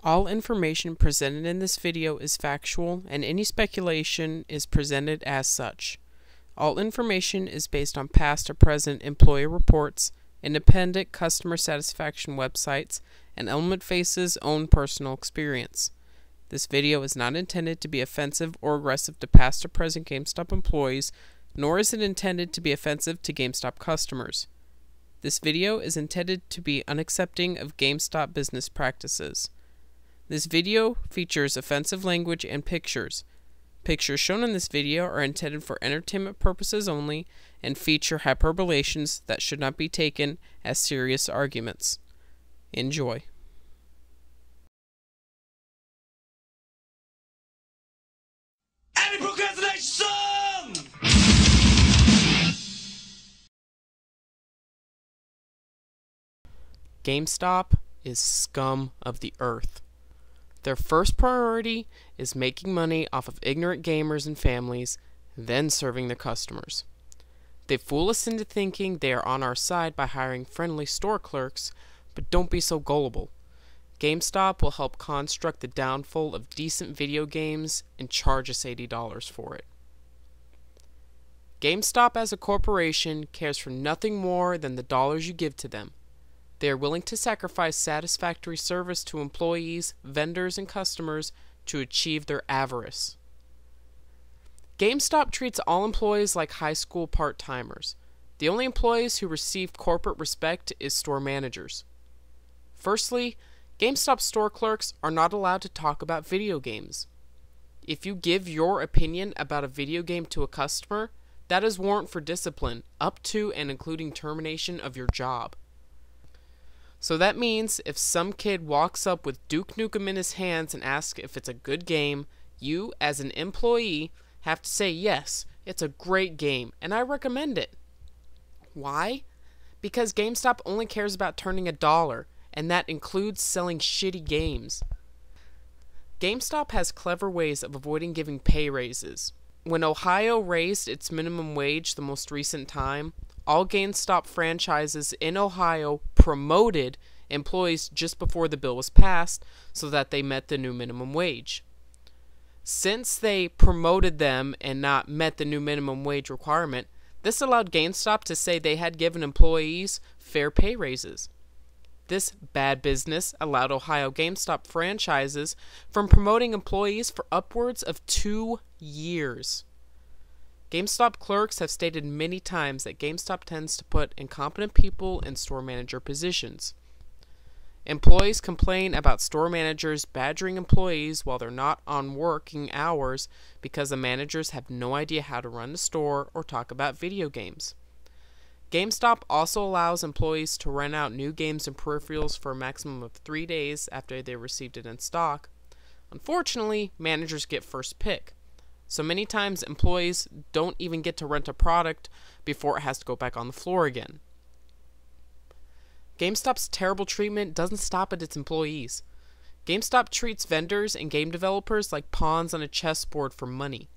All information presented in this video is factual, and any speculation is presented as such. All information is based on past or present employee reports, independent customer satisfaction websites, and Element Face's own personal experience. This video is not intended to be offensive or aggressive to past or present GameStop employees, nor is it intended to be offensive to GameStop customers. This video is intended to be unaccepting of GameStop business practices. This video features offensive language and pictures. Pictures shown in this video are intended for entertainment purposes only and feature hyperbolations that should not be taken as serious arguments. Enjoy. Any procrastination song! GameStop is scum of the earth. Their first priority is making money off of ignorant gamers and families, then serving their customers. They fool us into thinking they are on our side by hiring friendly store clerks, but don't be so gullible. GameStop will help construct the downfall of decent video games and charge us $80 for it. GameStop as a corporation cares for nothing more than the dollars you give to them. They are willing to sacrifice satisfactory service to employees, vendors, and customers to achieve their avarice. GameStop treats all employees like high school part-timers. The only employees who receive corporate respect is store managers. Firstly, GameStop store clerks are not allowed to talk about video games. If you give your opinion about a video game to a customer, that is warrant for discipline, up to and including termination of your job. So that means if some kid walks up with Duke Nukem in his hands and asks if it's a good game, you, as an employee, have to say yes, it's a great game, and I recommend it. Why? Because GameStop only cares about turning a dollar, and that includes selling shitty games. GameStop has clever ways of avoiding giving pay raises. When Ohio raised its minimum wage the most recent time, all GameStop franchises in Ohio promoted employees just before the bill was passed so that they met the new minimum wage. Since they promoted them and not met the new minimum wage requirement, this allowed GameStop to say they had given employees fair pay raises. This bad business allowed Ohio GameStop franchises from promoting employees for upwards of 2 years. GameStop clerks have stated many times that GameStop tends to put incompetent people in store manager positions. Employees complain about store managers badgering employees while they're not on working hours because the managers have no idea how to run the store or talk about video games. GameStop also allows employees to rent out new games and peripherals for a maximum of 3 days after they received it in stock. Unfortunately, managers get first pick. So many times employees don't even get to rent a product before it has to go back on the floor again. GameStop's terrible treatment doesn't stop at its employees. GameStop treats vendors and game developers like pawns on a chessboard for money.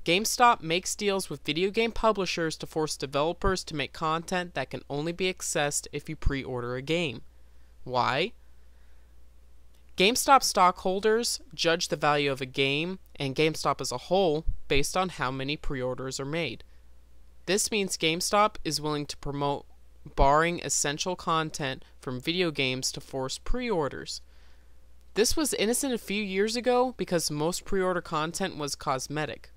GameStop makes deals with video game publishers to force developers to make content that can only be accessed if you pre-order a game. Why? GameStop stockholders judge the value of a game and GameStop as a whole based on how many pre-orders are made. This means GameStop is willing to promote barring essential content from video games to force pre-orders. This was innocent a few years ago because most pre-order content was cosmetic.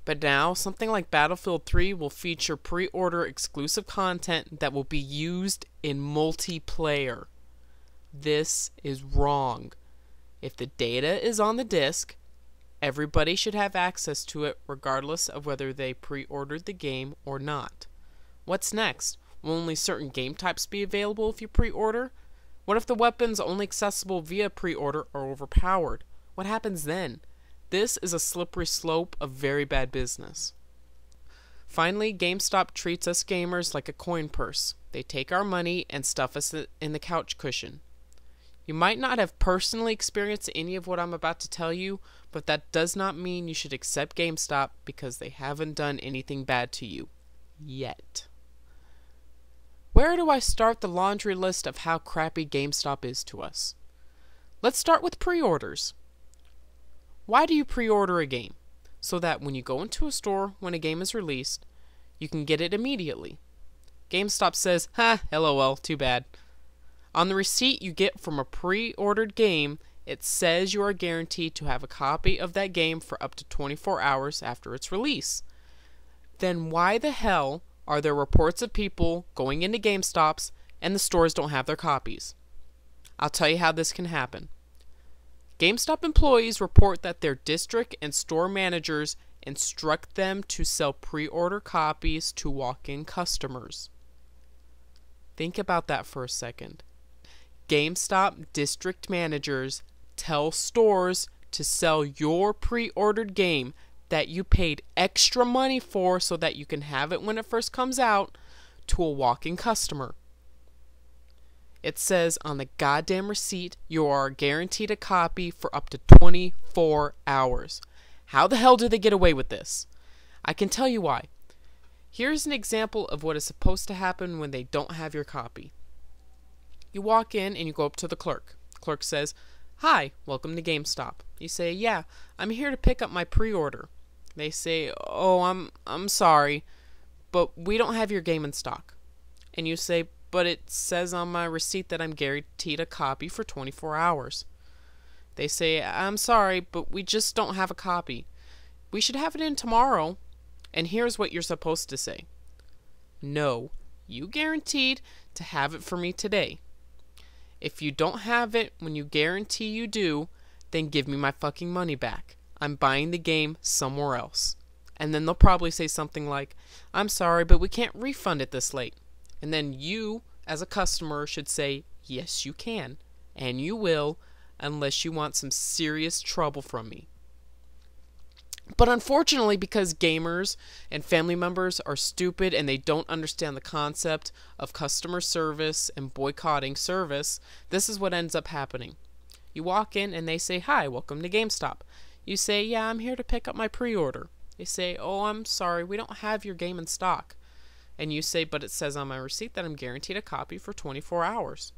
But now, something like Battlefield 3 will feature pre-order exclusive content that will be used in multiplayer. This is wrong. If the data is on the disc, everybody should have access to it regardless of whether they pre-ordered the game or not. What's next? Will only certain game types be available if you pre-order? What if the weapons only accessible via pre-order are overpowered? What happens then? This is a slippery slope of very bad business. Finally, GameStop treats us gamers like a coin purse. They take our money and stuff us in the couch cushion. You might not have personally experienced any of what I'm about to tell you, but that does not mean you should accept GameStop because they haven't done anything bad to you. Yet. Where do I start the laundry list of how crappy GameStop is to us? Let's start with pre-orders. Why do you pre-order a game? So that when you go into a store when a game is released, you can get it immediately. GameStop says, ha, LOL, too bad. On the receipt you get from a pre-ordered game, it says you are guaranteed to have a copy of that game for up to 24 hours after its release. Then why the hell are there reports of people going into GameStops and the stores don't have their copies? I'll tell you how this can happen. GameStop employees report that their district and store managers instruct them to sell pre-order copies to walk-in customers. Think about that for a second. GameStop district managers tell stores to sell your pre-ordered game that you paid extra money for so that you can have it when it first comes out to a walk-in customer. It says on the goddamn receipt you are guaranteed a copy for up to 24 hours. How the hell do they get away with this? I can tell you why. Here's an example of what is supposed to happen when they don't have your copy. You walk in and you go up to the clerk. Clerk says, "Hi, welcome to GameStop." You say, "Yeah, I'm here to pick up my pre-order." They say, "Oh, I'm sorry, but we don't have your game in stock." And you say, "But it says on my receipt that I'm guaranteed a copy for 24 hours." They say, "I'm sorry, but we just don't have a copy. We should have it in tomorrow." And here's what you're supposed to say. "No, you guaranteed to have it for me today. If you don't have it when you guarantee you do, then give me my fucking money back. I'm buying the game somewhere else." And then they'll probably say something like, "I'm sorry, but we can't refund it this late." And then you, as a customer, should say, "Yes, you can. And you will, unless you want some serious trouble from me." But unfortunately, because gamers and family members are stupid and they don't understand the concept of customer service and boycotting service, this is what ends up happening. You walk in and they say, "Hi, welcome to GameStop." You say, "Yeah, I'm here to pick up my pre-order." They say, "Oh, I'm sorry, we don't have your game in stock." And you say, "But it says on my receipt that I'm guaranteed a copy for 24 hours.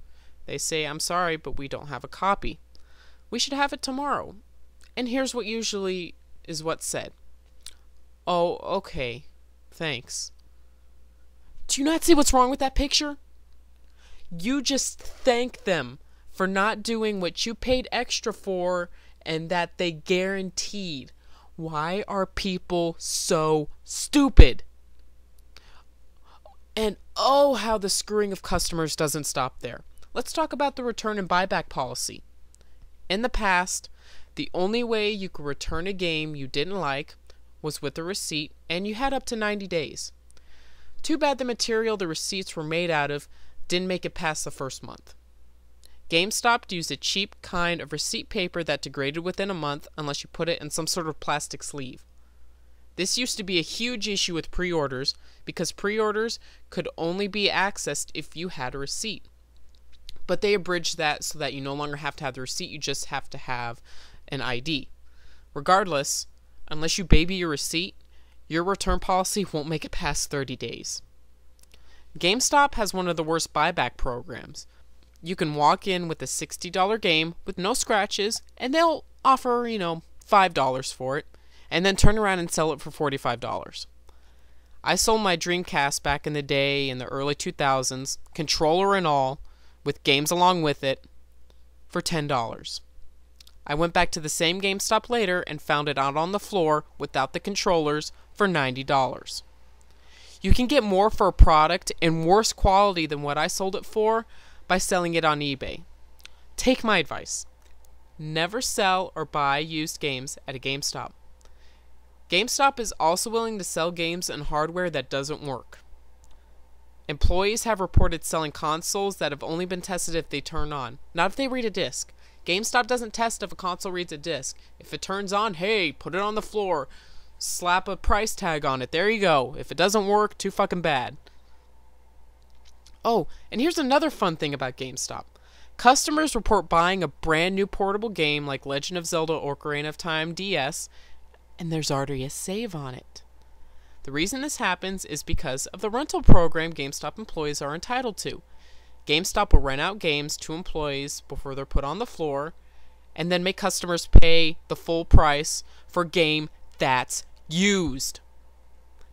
They say, "I'm sorry, but we don't have a copy. We should have it tomorrow." And here's what usually is what's said. "Oh, okay. Thanks." Do you not see what's wrong with that picture? You just thank them for not doing what you paid extra for and that they guaranteed. Why are people so stupid? And oh, how the screwing of customers doesn't stop there. Let's talk about the return and buyback policy. In the past, the only way you could return a game you didn't like was with a receipt, and you had up to 90 days. Too bad the material the receipts were made out of didn't make it past the first month. GameStop used a cheap kind of receipt paper that degraded within a month unless you put it in some sort of plastic sleeve. This used to be a huge issue with pre-orders because pre-orders could only be accessed if you had a receipt. But they abridged that so that you no longer have to have the receipt, you just have to have an ID. Regardless, unless you baby your receipt, your return policy won't make it past 30 days. GameStop has one of the worst buyback programs. You can walk in with a $60 game with no scratches, and they'll offer, $5 for it, and then turn around and sell it for $45. I sold my Dreamcast back in the day in the early 2000s, controller and all, with games along with it, for $10. I went back to the same GameStop later and found it out on the floor without the controllers for $90. You can get more for a product in worse quality than what I sold it for by selling it on eBay. Take my advice. Never sell or buy used games at a GameStop. GameStop is also willing to sell games and hardware that doesn't work. Employees have reported selling consoles that have only been tested if they turn on, not if they read a disc. GameStop doesn't test if a console reads a disc. If it turns on, hey, put it on the floor. Slap a price tag on it. There you go. If it doesn't work, too fucking bad. Oh, and here's another fun thing about GameStop. Customers report buying a brand new portable game like Legend of Zelda Ocarina of Time DS, and there's already a save on it. The reason this happens is because of the rental program GameStop employees are entitled to. GameStop will rent out games to employees before they're put on the floor, and then make customers pay the full price for a game that's used.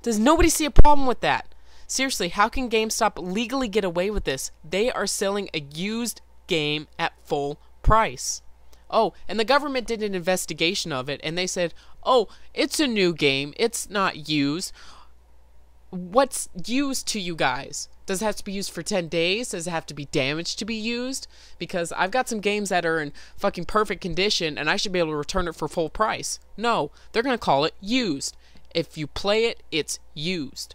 Does nobody see a problem with that? Seriously, how can GameStop legally get away with this? They are selling a used game at full price. Oh, and the government did an investigation of it, and they said, oh, it's a new game, it's not used. What's used to you guys? Does it have to be used for 10 days? Does it have to be damaged to be used? Because I've got some games that are in fucking perfect condition, and I should be able to return it for full price. No, they're going to call it used. If you play it, it's used.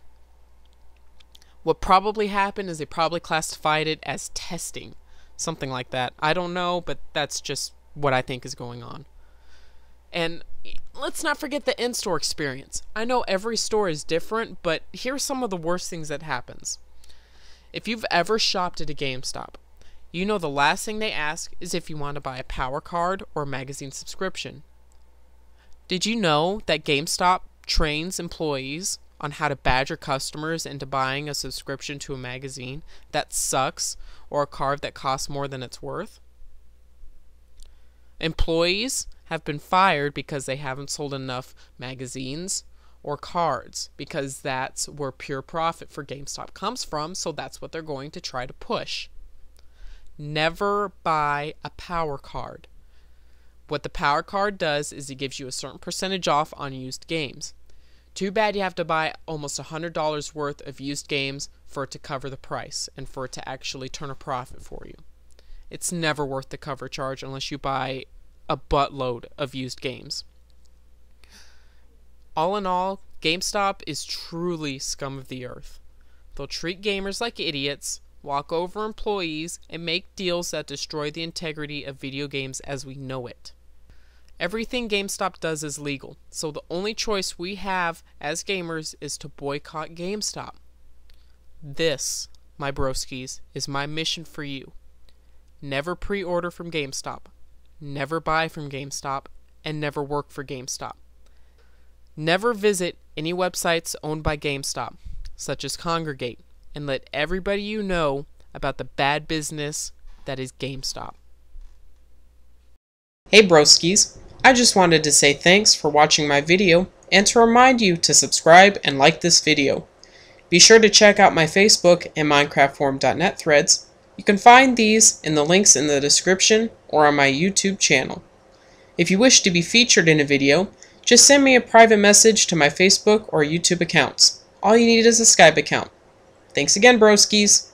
What probably happened is they probably classified it as testing. Something like that. I don't know, but that's just what I think is going on. And let's not forget the in-store experience. I know every store is different, but here's some of the worst things that happens. If you've ever shopped at a GameStop, you know the last thing they ask is if you want to buy a power card or a magazine subscription. Did you know that GameStop trains employees on how to badger customers into buying a subscription to a magazine that sucks or a card that costs more than it's worth? Employees have been fired because they haven't sold enough magazines or cards, because that's where pure profit for GameStop comes from, so that's what they're going to try to push. Never buy a power card. What the power card does is it gives you a certain percentage off on used games. Too bad you have to buy almost $100 worth of used games for it to cover the price and for it to actually turn a profit for you. It's never worth the cover charge unless you buy a buttload of used games. All in all, GameStop is truly scum of the earth. They'll treat gamers like idiots, walk over employees, and make deals that destroy the integrity of video games as we know it. Everything GameStop does is legal, so the only choice we have as gamers is to boycott GameStop. This, my broskies, is my mission for you. Never pre-order from GameStop, never buy from GameStop, and never work for GameStop. Never visit any websites owned by GameStop, such as Congregate, and let everybody you know about the bad business that is GameStop. Hey broskies, I just wanted to say thanks for watching my video and to remind you to subscribe and like this video. Be sure to check out my Facebook and MinecraftForum.net threads. You can find these in the links in the description or on my YouTube channel. If you wish to be featured in a video, just send me a private message to my Facebook or YouTube accounts. All you need is a Skype account. Thanks again, broskies!